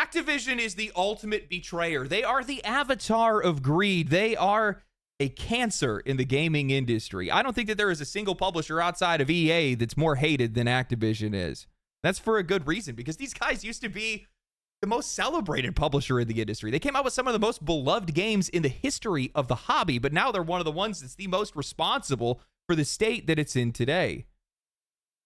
Activision is the ultimate betrayer. They are the avatar of greed. They are a cancer in the gaming industry. I don't think that there is a single publisher outside of EA that's more hated than Activision is. That's for a good reason, because these guys used to be the most celebrated publisher in the industry. They came out with some of the most beloved games in the history of the hobby, but now they're one of the ones that's the most responsible for the state that it's in today.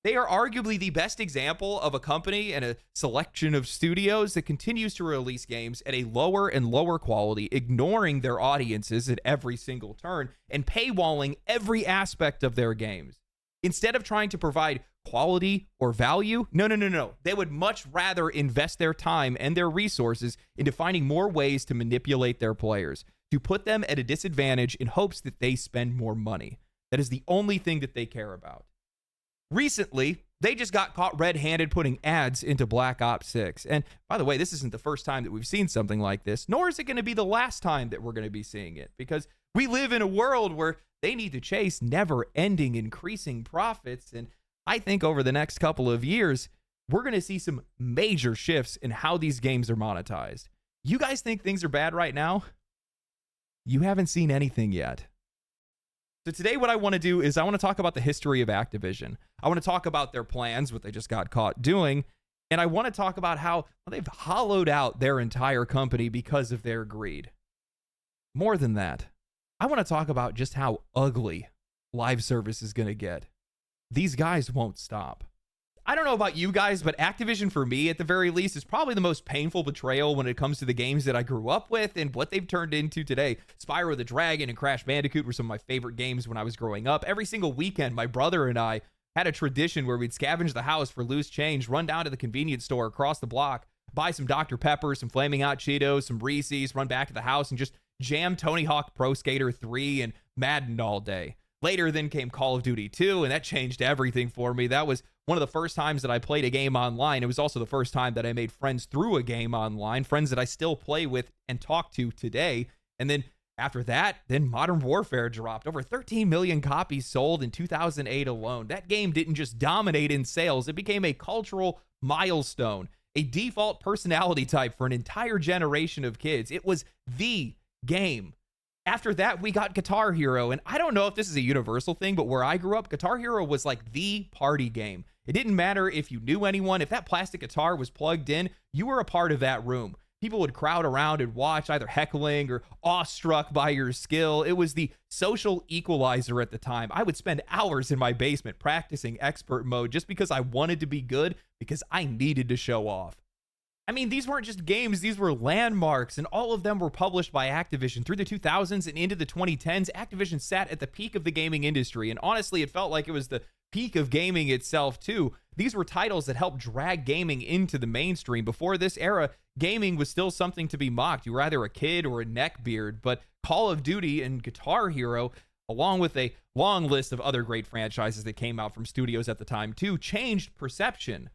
They are arguably the best example of a company and a selection of studios that continues to release games at a lower and lower quality, ignoring their audiences at every single turn and paywalling every aspect of their games. Instead of trying to provide quality or value, no. They would much rather invest their time and their resources into finding more ways to manipulate their players, to put them at a disadvantage in hopes that they spend more money. That is the only thing that they care about. Recently, they just got caught red-handed putting ads into Black Ops 6. And by the way, this isn't the first time that we've seen something like this, nor is it going to be the last time that we're going to be seeing it, because we live in a world where they need to chase never-ending increasing profits. And I think over the next couple of years, we're going to see some major shifts in how these games are monetized. You guys think things are bad right now? You haven't seen anything yet. So today what I want to do is I want to talk about the history of Activision. I want to talk about their plans, what they just got caught doing, and I want to talk about how they've hollowed out their entire company because of their greed. More than that, I want to talk about just how ugly live service is going to get. These guys won't stop. I don't know about you guys, but Activision, for me at the very least, is probably the most painful betrayal when it comes to the games that I grew up with and what they've turned into today. Spyro the Dragon and Crash Bandicoot were some of my favorite games when I was growing up. Every single weekend, my brother and I had a tradition where we'd scavenge the house for loose change, run down to the convenience store across the block, buy some Dr. Pepper, some Flaming Hot Cheetos, some Reese's, run back to the house and just jam Tony Hawk Pro Skater 3 and Madden all day. Later then came Call of Duty 2, and that changed everything for me. That was one of the first times that I played a game online. It was also the first time that I made friends through a game online, friends that I still play with and talk to today. And then after that, then Modern Warfare dropped. Over 13 million copies sold in 2008 alone. That game didn't just dominate in sales, it became a cultural milestone, a default personality type for an entire generation of kids. It was the game. After that, we got Guitar Hero, and I don't know if this is a universal thing, but where I grew up, Guitar Hero was like the party game. It didn't matter if you knew anyone. If that plastic guitar was plugged in, you were a part of that room. People would crowd around and watch, either heckling or awestruck by your skill. It was the social equalizer at the time. I would spend hours in my basement practicing expert mode just because I wanted to be good, because I needed to show off. I mean, these weren't just games, these were landmarks, and all of them were published by Activision. Through the 2000s and into the 2010s, Activision sat at the peak of the gaming industry, and honestly, it felt like it was the peak of gaming itself, too. These were titles that helped drag gaming into the mainstream. Before this era, gaming was still something to be mocked. You were either a kid or a neckbeard, but Call of Duty and Guitar Hero, along with a long list of other great franchises that came out from studios at the time, too, changed perception.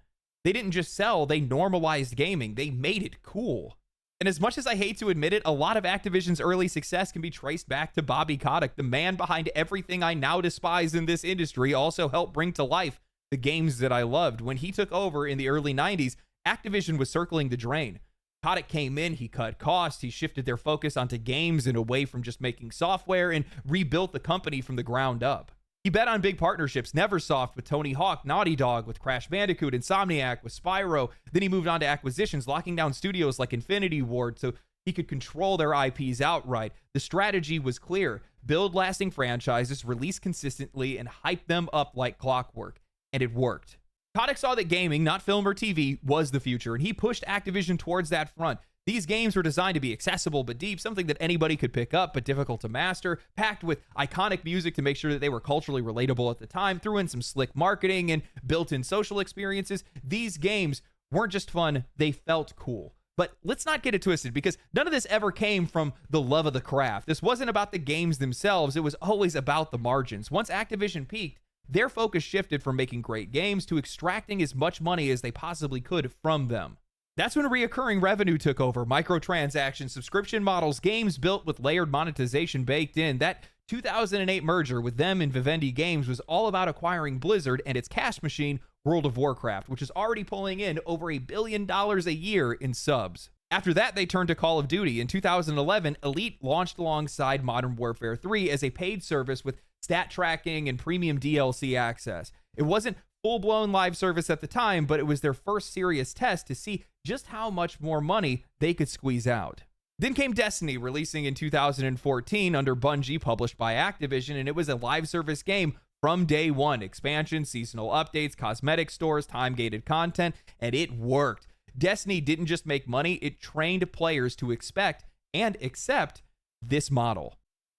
They didn't just sell, they normalized gaming. They made it cool. And as much as I hate to admit it, a lot of Activision's early success can be traced back to Bobby Kotick. The man behind everything I now despise in this industry also helped bring to life the games that I loved. When he took over in the early 90s, Activision was circling the drain. Kotick came in, he cut costs, he shifted their focus onto games and away from just making software, and rebuilt the company from the ground up. He bet on big partnerships, Neversoft with Tony Hawk, Naughty Dog with Crash Bandicoot, Insomniac with Spyro. Then he moved on to acquisitions, locking down studios like Infinity Ward so he could control their IPs outright. The strategy was clear: build lasting franchises, release consistently, and hype them up like clockwork. And it worked. Kotick saw that gaming, not film or TV, was the future, and he pushed Activision towards that front. These games were designed to be accessible but deep, something that anybody could pick up but difficult to master, packed with iconic music to make sure that they were culturally relatable at the time, threw in some slick marketing and built-in social experiences. These games weren't just fun, they felt cool. But let's not get it twisted, because none of this ever came from the love of the craft. This wasn't about the games themselves, it was always about the margins. Once Activision peaked, their focus shifted from making great games to extracting as much money as they possibly could from them. That's when reoccurring revenue took over, microtransactions, subscription models, games built with layered monetization baked in. That 2008 merger with them and Vivendi Games was all about acquiring Blizzard and its cash machine, World of Warcraft, which is already pulling in over $1 billion a year in subs. After that, they turned to Call of Duty. In 2011, Elite launched alongside Modern Warfare 3 as a paid service with stat tracking and premium DLC access. It wasn't full-blown live service at the time, but it was their first serious test to see just how much more money they could squeeze out. Then came Destiny, releasing in 2014 under Bungie, published by Activision, and it was a live service game from day one. Expansions, seasonal updates, cosmetic stores, time-gated content, and it worked. Destiny didn't just make money, it trained players to expect and accept this model.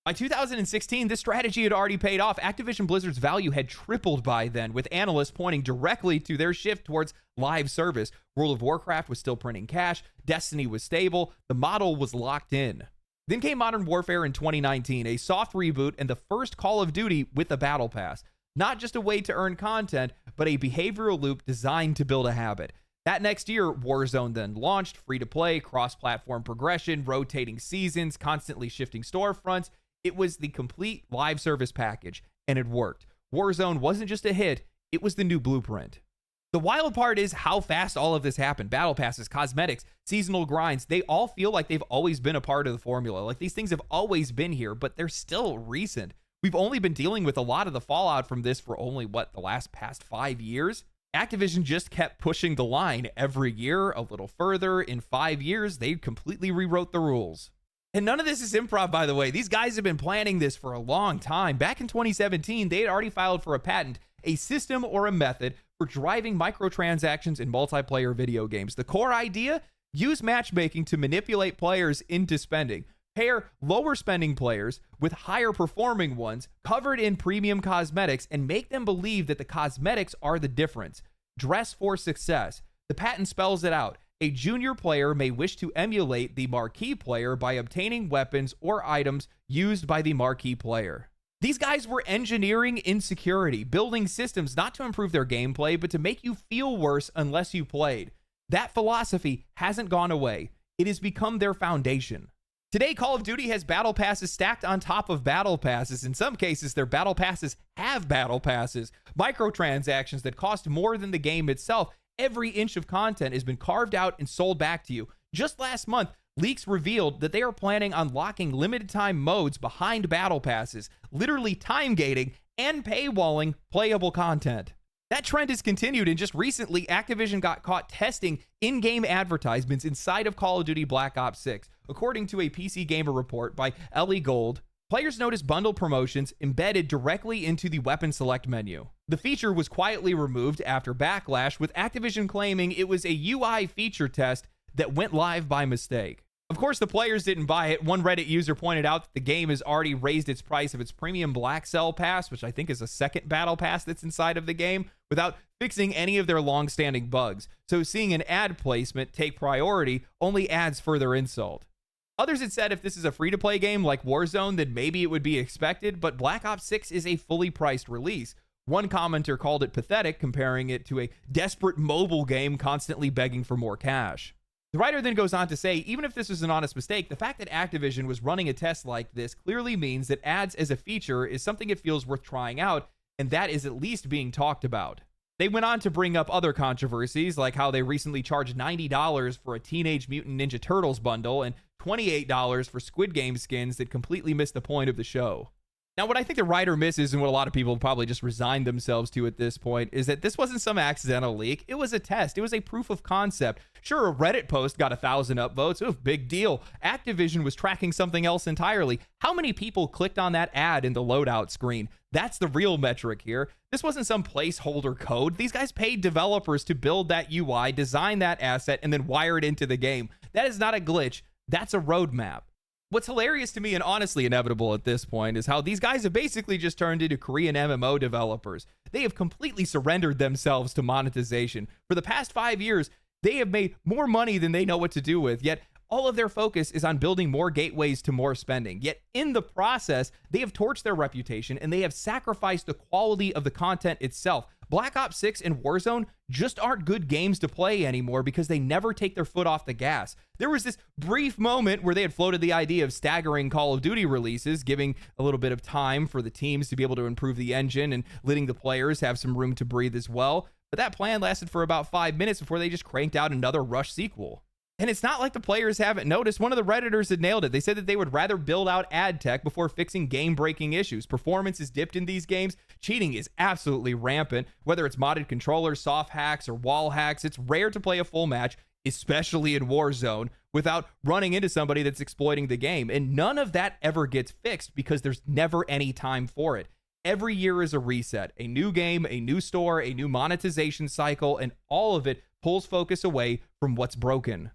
By 2016, this strategy had already paid off. Activision Blizzard's value had tripled by then, with analysts pointing directly to their shift towards live service. World of Warcraft was still printing cash, Destiny was stable, the model was locked in. Then came Modern Warfare in 2019, a soft reboot and the first Call of Duty with a battle pass. Not just a way to earn content, but a behavioral loop designed to build a habit. That next year, Warzone then launched, free-to-play, cross-platform progression, rotating seasons, constantly shifting storefronts. It was the complete live service package, and it worked. Warzone wasn't just a hit, it was the new blueprint. The wild part is how fast all of this happened. Battle passes, cosmetics, seasonal grinds, they all feel like they've always been a part of the formula. Like these things have always been here, but they're still recent. We've only been dealing with a lot of the fallout from this for only, the past 5 years? Activision just kept pushing the line every year, a little further. In 5 years, they completely rewrote the rules. And none of this is improv, by the way. These guys have been planning this for a long time. Back in 2017, they had already filed for a patent, a system or a method for driving microtransactions in multiplayer video games. The core idea? Use matchmaking to manipulate players into spending. Pair lower spending players with higher performing ones covered in premium cosmetics and make them believe that the cosmetics are the difference. Dress for success. The patent spells it out. A junior player may wish to emulate the marquee player by obtaining weapons or items used by the marquee player. These guys were engineering insecurity, building systems not to improve their gameplay, but to make you feel worse unless you played. That philosophy hasn't gone away. It has become their foundation. Today, Call of Duty has battle passes stacked on top of battle passes. In some cases, their battle passes have battle passes. Microtransactions that cost more than the game itself. Every inch of content has been carved out and sold back to you. Just last month, leaks revealed that they are planning on locking limited time modes behind battle passes, literally time gating and paywalling playable content. That trend has continued, and just recently, Activision got caught testing in-game advertisements inside of Call of Duty Black Ops 6. According to a PC Gamer report by Ellie Gold, players noticed bundle promotions embedded directly into the weapon select menu. The feature was quietly removed after backlash, with Activision claiming it was a UI feature test that went live by mistake. Of course, the players didn't buy it. One Reddit user pointed out that the game has already raised its price of its premium Black Cell Pass, which I think is a second battle pass that's inside of the game, without fixing any of their long-standing bugs. So seeing an ad placement take priority only adds further insult. Others had said if this is a free-to-play game like Warzone, then maybe it would be expected, but Black Ops 6 is a fully priced release. One commenter called it pathetic, comparing it to a desperate mobile game constantly begging for more cash. The writer then goes on to say, even if this is an honest mistake, the fact that Activision was running a test like this clearly means that ads as a feature is something it feels worth trying out, and that is at least being talked about. They went on to bring up other controversies, like how they recently charged $90 for a Teenage Mutant Ninja Turtles bundle and $28 for Squid Game skins that completely missed the point of the show. Now, what I think the writer misses, and what a lot of people probably just resigned themselves to at this point, is that this wasn't some accidental leak. It was a test. It was a proof of concept. Sure, a Reddit post got 1,000 upvotes. Oof, big deal. Activision was tracking something else entirely. How many people clicked on that ad in the loadout screen? That's the real metric here. This wasn't some placeholder code. These guys paid developers to build that UI, design that asset, and then wire it into the game. That is not a glitch. That's a roadmap. What's hilarious to me, and honestly inevitable at this point, is how these guys have basically just turned into Korean MMO developers. They have completely surrendered themselves to monetization. For the past 5 years, they have made more money than they know what to do with, yet all of their focus is on building more gateways to more spending. Yet in the process, they have torched their reputation and they have sacrificed the quality of the content itself. Black Ops 6 and Warzone just aren't good games to play anymore because they never take their foot off the gas. There was this brief moment where they had floated the idea of staggering Call of Duty releases, giving a little bit of time for the teams to be able to improve the engine and letting the players have some room to breathe as well. But that plan lasted for about 5 minutes before they just cranked out another Rush sequel. And it's not like the players haven't noticed. One of the Redditors had nailed it. They said that they would rather build out ad tech before fixing game-breaking issues. Performance is dipped in these games. Cheating is absolutely rampant. Whether it's modded controllers, soft hacks, or wall hacks, it's rare to play a full match, especially in Warzone, without running into somebody that's exploiting the game. And none of that ever gets fixed because there's never any time for it. Every year is a reset, a new game, a new store, a new monetization cycle, and all of it pulls focus away from what's broken.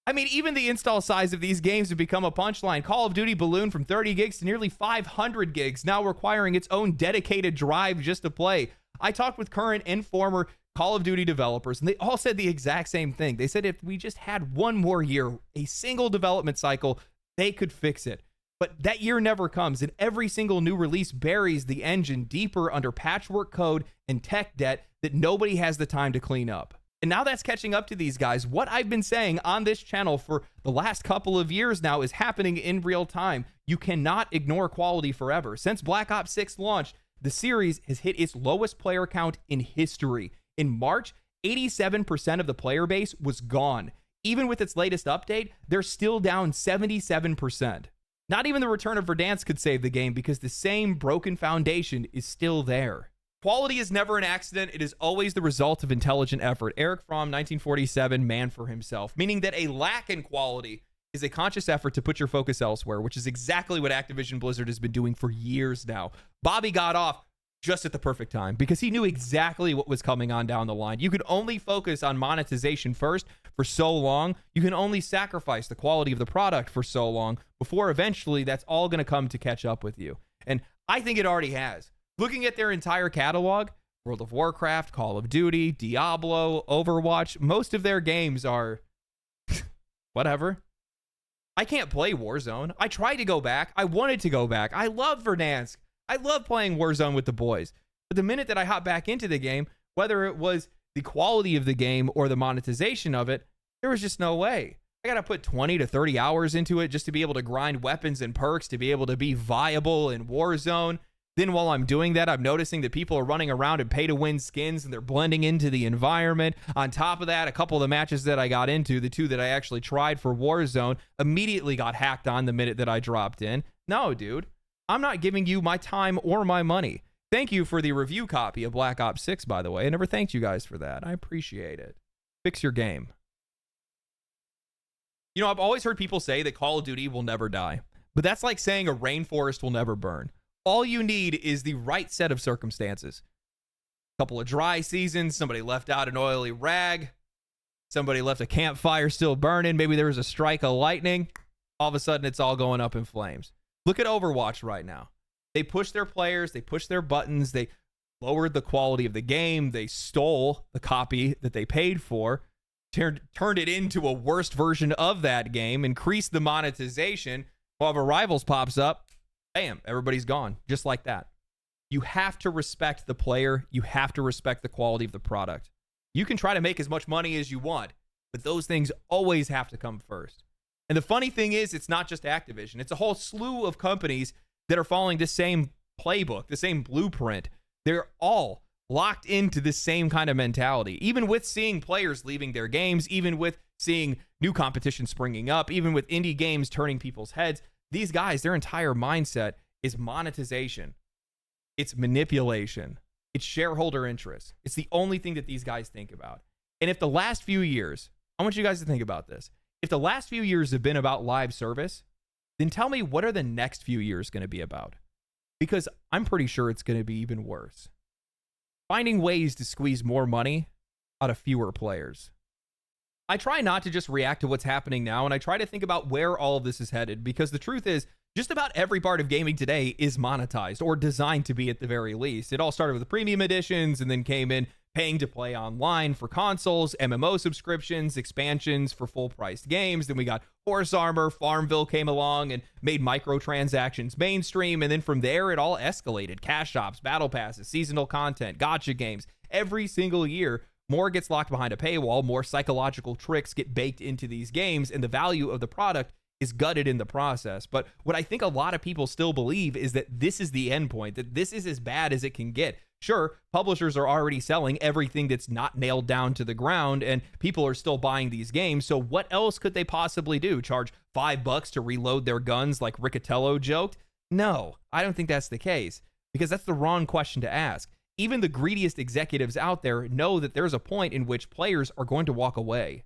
I mean, even the install size of these games have become a punchline. Call of Duty ballooned from 30 gigs to nearly 500 gigs, now requiring its own dedicated drive just to play. I talked with current and former Call of Duty developers, and they all said the exact same thing. They said if we just had one more year, a single development cycle, they could fix it. But that year never comes, and every single new release buries the engine deeper under patchwork code and tech debt that nobody has the time to clean up. And now that's catching up to these guys. What I've been saying on this channel for the last couple of years now is happening in real time. You cannot ignore quality forever. Since Black Ops 6 launched, the series has hit its lowest player count in history. In March, 87% of the player base was gone. Even with its latest update, they're still down 77%. Not even the return of Verdansk could save the game because the same broken foundation is still there. Quality is never an accident. It is always the result of intelligent effort. Eric Fromm, 1947, man for himself, meaning that a lack in quality is a conscious effort to put your focus elsewhere, which is exactly what Activision Blizzard has been doing for years now. Bobby got off just at the perfect time because he knew exactly what was coming on down the line. You could only focus on monetization first for so long. You can only sacrifice the quality of the product for so long before eventually that's all going to come to catch up with you. And I think it already has. Looking at their entire catalog, World of Warcraft, Call of Duty, Diablo, Overwatch, most of their games are whatever. I can't play Warzone. I tried to go back. I wanted to go back. I love Verdansk. I love playing Warzone with the boys. But the minute that I hop back into the game, whether it was the quality of the game or the monetization of it, there was just no way. I got to put 20 to 30 hours into it just to be able to grind weapons and perks, to be able to be viable in Warzone. Then while I'm doing that, I'm noticing that people are running around in pay-to-win skins and they're blending into the environment. On top of that, a couple of the matches that I got into, the two that I actually tried for Warzone, immediately got hacked on the minute that I dropped in. No, dude. I'm not giving you my time or my money. Thank you for the review copy of Black Ops 6, by the way. I never thanked you guys for that. I appreciate it. Fix your game. You know, I've always heard people say that Call of Duty will never die. But that's like saying a rainforest will never burn. All you need is the right set of circumstances. A couple of dry seasons, somebody left out an oily rag, somebody left a campfire still burning, maybe there was a strike of lightning. All of a sudden, it's all going up in flames. Look at Overwatch right now. They pushed their players, they pushed their buttons, they lowered the quality of the game, they stole the copy that they paid for, turned it into a worse version of that game, increased the monetization. While the Rivals pops up, bam, everybody's gone, just like that. You have to respect the player. You have to respect the quality of the product. You can try to make as much money as you want, but those things always have to come first. And the funny thing is, it's not just Activision. It's a whole slew of companies that are following the same playbook, the same blueprint. They're all locked into the same kind of mentality. Even with seeing players leaving their games, even with seeing new competition springing up, even with indie games turning people's heads, these guys, their entire mindset is monetization. It's manipulation. It's shareholder interest. It's the only thing that these guys think about. And if the last few years, I want you guys to think about this. If the last few years have been about live service, then tell me what are the next few years going to be about? Because I'm pretty sure it's going to be even worse. Finding ways to squeeze more money out of fewer players. I try not to just react to what's happening now, and I try to think about where all of this is headed, because the truth is, just about every part of gaming today is monetized, or designed to be at the very least. It all started with the premium editions, and then came in paying to play online for consoles, MMO subscriptions, expansions for full-priced games. Then we got Horse Armor, Farmville came along and made microtransactions mainstream, and then from there, it all escalated. Cash shops, battle passes, seasonal content, gacha games. Every single year, more gets locked behind a paywall, more psychological tricks get baked into these games, and the value of the product is gutted in the process. But what I think a lot of people still believe is that this is the end point, that this is as bad as it can get. sure, publishers are already selling everything that's not nailed down to the ground, and people are still buying these games. So what else could they possibly do? Charge $5 to reload their guns like Riccatello joked? No, I don't think that's the case, because that's the wrong question to ask. Even the greediest executives out there know that there's a point in which players are going to walk away.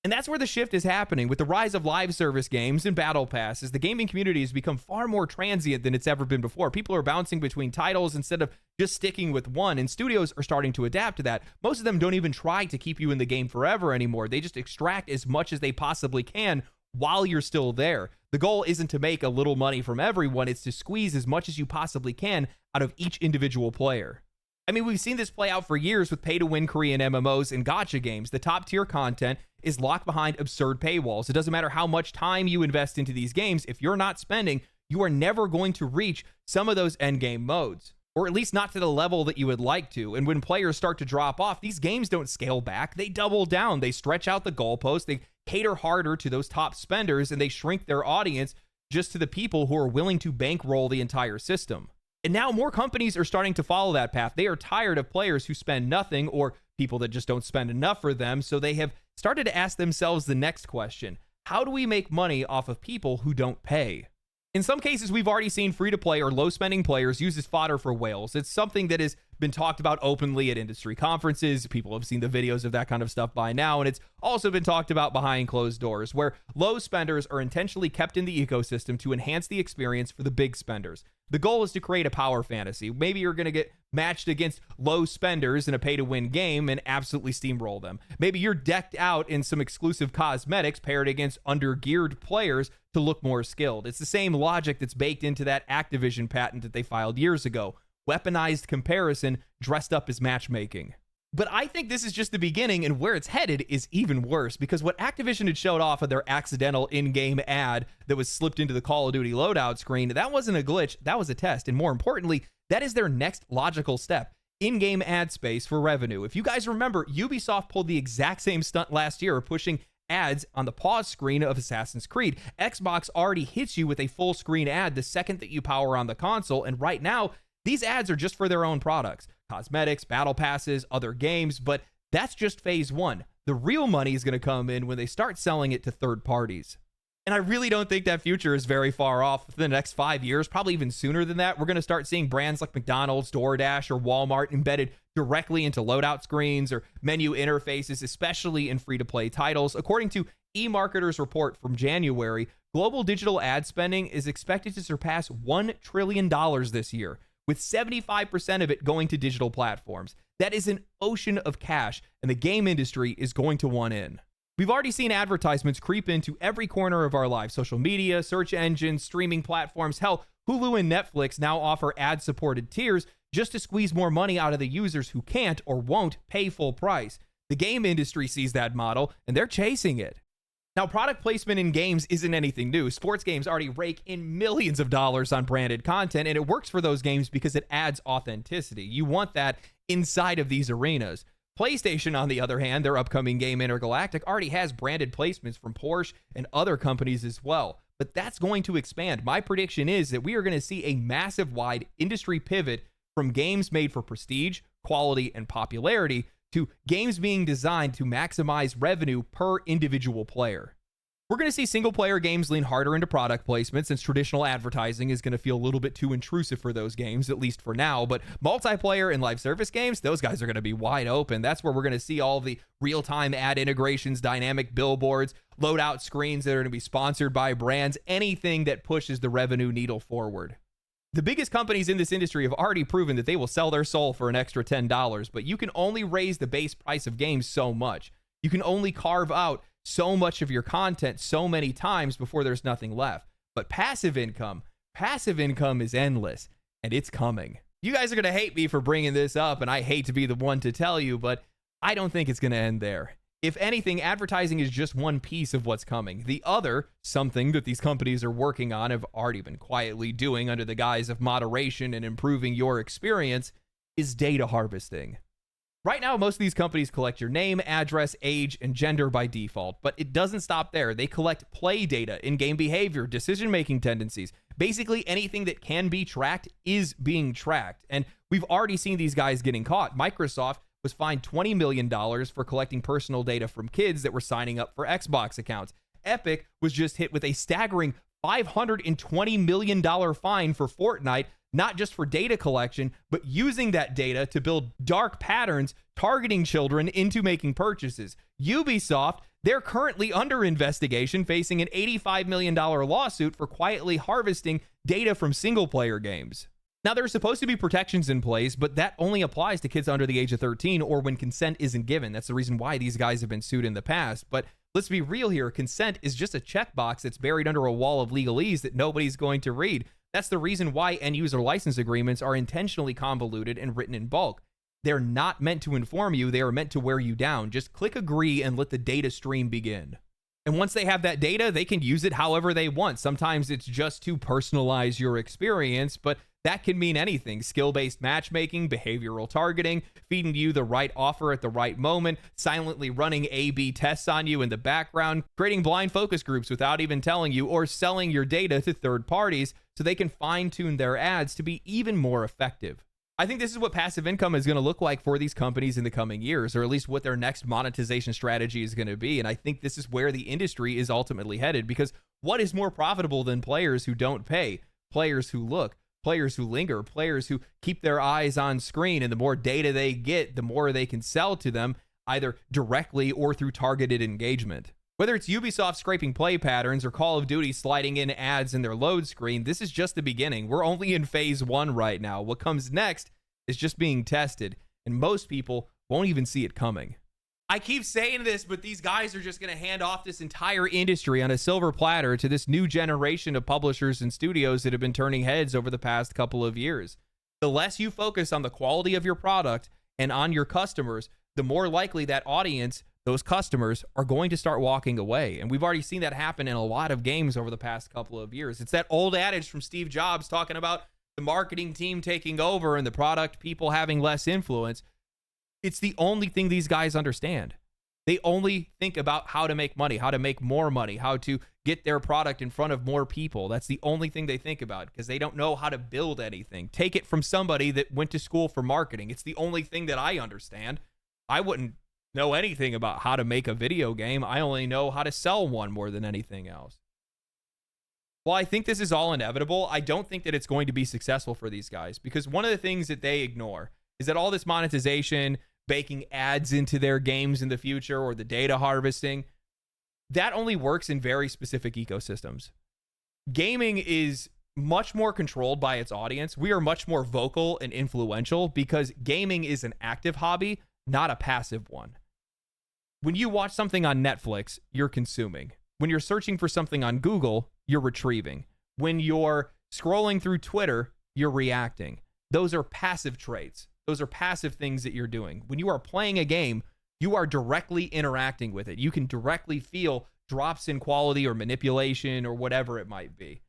And that's where the shift is happening. With the rise of live service games and battle passes, the gaming community has become far more transient than it's ever been before. People are bouncing between titles instead of just sticking with one, and studios are starting to adapt to that. Most of them don't even try to keep you in the game forever anymore. They just extract as much as they possibly can while you're still there. The goal isn't to make a little money from everyone, it's to squeeze as much as you possibly can out of each individual player. I mean, we've seen this play out for years with pay-to-win Korean MMOs and gacha games. The top-tier content is locked behind absurd paywalls. It doesn't matter how much time you invest into these games. If you're not spending, you are never going to reach some of those endgame modes, or at least not to the level that you would like to. And when players start to drop off, these games don't scale back. They double down. They stretch out the goalposts. They cater harder to those top spenders, and they shrink their audience just to the people who are willing to bankroll the entire system. And now more companies are starting to follow that path. They are tired of players who spend nothing or people that just don't spend enough for them. So they have started to ask themselves the next question: how do we make money off of people who don't pay? In some cases, we've already seen free-to-play or low-spending players use as fodder for whales. It's something that has been talked about openly at industry conferences. People have seen the videos of that kind of stuff by now, and it's also been talked about behind closed doors, where low spenders are intentionally kept in the ecosystem to enhance the experience for the big spenders. The goal is to create a power fantasy. Maybe you're going to get matched against low spenders in a pay-to-win game and absolutely steamroll them. Maybe you're decked out in some exclusive cosmetics paired against under-geared players to look more skilled. It's the same logic that's baked into that Activision patent that they filed years ago. Weaponized comparison dressed up as matchmaking. But I think this is just the beginning, and where it's headed is even worse, because what Activision had showed off of their accidental in-game ad that was slipped into the Call of Duty loadout screen, that wasn't a glitch, that was a test. And more importantly, that is their next logical step: in-game ad space for revenue. If you guys remember, Ubisoft pulled the exact same stunt last year, pushing ads on the pause screen of Assassin's Creed. Xbox already hits you with a full screen ad the second that you power on the console, and right now, these ads are just for their own products: cosmetics, battle passes, other games, but that's just phase one. The real money is going to come in when they start selling it to third parties. And I really don't think that future is very far off. For the next 5 years, probably even sooner than that, we're going to start seeing brands like McDonald's, DoorDash, or Walmart embedded directly into loadout screens or menu interfaces, especially in free-to-play titles. According to eMarketer's report from January, global digital ad spending is expected to surpass $1 trillion this year, with 75% of it going to digital platforms. That is an ocean of cash, and the game industry is going to want in. We've already seen advertisements creep into every corner of our lives: social media, search engines, streaming platforms. Hell, Hulu and Netflix now offer ad-supported tiers just to squeeze more money out of the users who can't or won't pay full price. The game industry sees that model, and they're chasing it. Now, product placement in games isn't anything new. Sports games already rake in millions of dollars on branded content, and it works for those games because it adds authenticity. You want that inside of these arenas. PlayStation, on the other hand, their upcoming game Intergalactic already has branded placements from Porsche and other companies as well. But that's going to expand. My prediction is that we are going to see a massive wide industry pivot from games made for prestige, quality, and popularity to games being designed to maximize revenue per individual player. We're going to see single-player games lean harder into product placement, since traditional advertising is going to feel a little bit too intrusive for those games, at least for now. But multiplayer and live service games, those guys are going to be wide open. That's where we're going to see all the real-time ad integrations, dynamic billboards, loadout screens that are going to be sponsored by brands, anything that pushes the revenue needle forward. The biggest companies in this industry have already proven that they will sell their soul for an extra $10, but you can only raise the base price of games so much. You can only carve out so much of your content so many times before there's nothing left. But passive income is endless, and it's coming. You guys are going to hate me for bringing this up, and I hate to be the one to tell you, but I don't think it's going to end there. If anything, advertising is just one piece of what's coming. The other, something that these companies are working on, have already been quietly doing under the guise of moderation and improving your experience, is data harvesting. Right now, most of these companies collect your name, address, age, and gender by default, but it doesn't stop there. They collect play data, in-game behavior, decision-making tendencies. Basically, anything that can be tracked is being tracked. And we've already seen these guys getting caught. Microsoft was fined $20 million for collecting personal data from kids that were signing up for Xbox accounts. Epic was just hit with a staggering $520 million fine for Fortnite, not just for data collection, but using that data to build dark patterns targeting children into making purchases. Ubisoft, they're currently under investigation, facing an $85 million lawsuit for quietly harvesting data from single-player games. Now, there are supposed to be protections in place, but that only applies to kids under the age of 13 or when consent isn't given. That's the reason why these guys have been sued in the past. But let's be real here. Consent is just a checkbox that's buried under a wall of legalese that nobody's going to read. That's the reason why end-user license agreements are intentionally convoluted and written in bulk. They're not meant to inform you. They are meant to wear you down. Just click agree and let the data stream begin. And once they have that data, they can use it however they want. Sometimes it's just to personalize your experience, but that can mean anything. Skill-based matchmaking, behavioral targeting, feeding you the right offer at the right moment, silently running A/B tests on you in the background, creating blind focus groups without even telling you, or selling your data to third parties so they can fine-tune their ads to be even more effective. I think this is what passive income is going to look like for these companies in the coming years, or at least what their next monetization strategy is going to be. And I think this is where the industry is ultimately headed, because what is more profitable than players who don't pay, players who look, players who linger, players who keep their eyes on screen, and the more data they get, the more they can sell to them, either directly or through targeted engagement. Whether it's Ubisoft scraping play patterns or Call of Duty sliding in ads in their load screen, this is just the beginning. We're only in phase 1 right now. What comes next is just being tested, and most people won't even see it coming. I keep saying this, but these guys are just going to hand off this entire industry on a silver platter to this new generation of publishers and studios that have been turning heads over the past couple of years. The less you focus on the quality of your product and on your customers, the more likely that audience, those customers, are going to start walking away. And we've already seen that happen in a lot of games over the past couple of years. It's that old adage from Steve Jobs talking about the marketing team taking over and the product people having less influence. It's the only thing these guys understand. They only think about how to make money, how to make more money, how to get their product in front of more people. That's the only thing they think about, because they don't know how to build anything. Take it from somebody that went to school for marketing. It's the only thing that I understand. I wouldn't know anything about how to make a video game. I only know how to sell one more than anything else. While I think this is all inevitable, I don't think that it's going to be successful for these guys, because one of the things that they ignore is that all this monetization, baking ads into their games in the future, or the data harvesting, that only works in very specific ecosystems. Gaming is much more controlled by its audience. We are much more vocal and influential because gaming is an active hobby, not a passive one. When you watch something on Netflix, you're consuming. When you're searching for something on Google, you're retrieving. When you're scrolling through Twitter, you're reacting. Those are passive traits. Those are passive things that you're doing. When you are playing a game, you are directly interacting with it. You can directly feel drops in quality or manipulation or whatever it might be.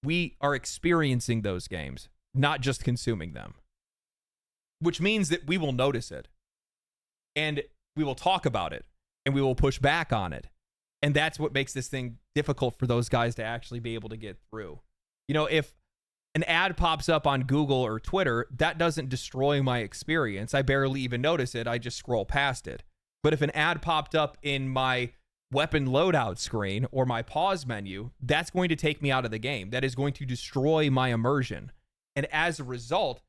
We are experiencing those games, not just consuming them, which means that we will notice it, and we will talk about it, and we will push back on it. And that's what makes this thing difficult for those guys to actually be able to get through. You know, if an ad pops up on Google or Twitter, that doesn't destroy my experience. I barely even notice it. I just scroll past it. But if an ad popped up in my weapon loadout screen or my pause menu, that's going to take me out of the game. That is going to destroy my immersion. And as a result,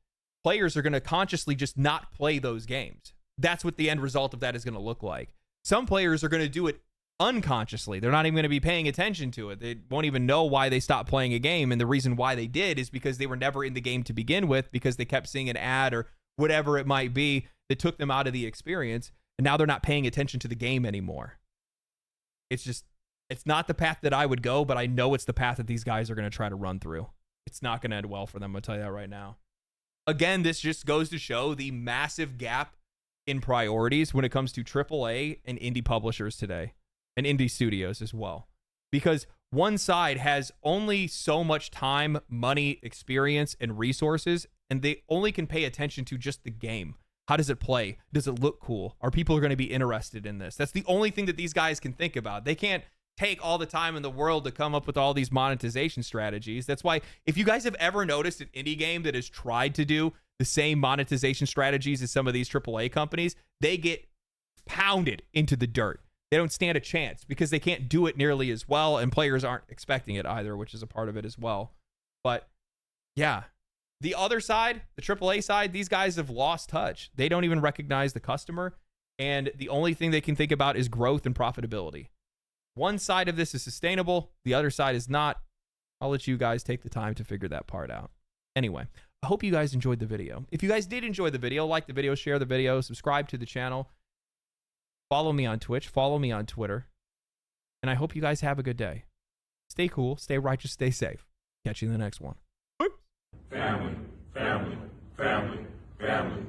players are going to consciously just not play those games. That's what the end result of that is going to look like. Some players are going to do it unconsciously. They're not even going to be paying attention to it. They won't even know why they stopped playing a game. And the reason why they did is because they were never in the game to begin with, because they kept seeing an ad or whatever it might be that took them out of the experience. And now they're not paying attention to the game anymore. It's not the path that I would go, but I know it's the path that these guys are going to try to run through. It's not going to end well for them. I'll tell you that right now. Again, this just goes to show the massive gap in priorities when it comes to AAA and indie publishers today, and indie studios as well. Because one side has only so much time, money, experience, and resources, and they only can pay attention to just the game. How does it play? Does it look cool? Are people going to be interested in this? That's the only thing that these guys can think about. They can't take all the time in the world to come up with all these monetization strategies. That's why if you guys have ever noticed an indie game that has tried to do the same monetization strategies as some of these AAA companies, they get pounded into the dirt. They don't stand a chance because they can't do it nearly as well, and players aren't expecting it either, which is a part of it as well. But yeah, the other side, the AAA side, these guys have lost touch. They don't even recognize the customer, and the only thing they can think about is growth and profitability. One side of this is sustainable, the other side is not. I'll let you guys take the time to figure that part out. Anyway, I hope you guys enjoyed the video. If you guys did enjoy the video, like the video, share the video, subscribe to the channel, follow me on Twitch, follow me on Twitter, and I hope you guys have a good day. Stay cool, stay righteous, stay safe. Catch you in the next one. Family, family, family, family.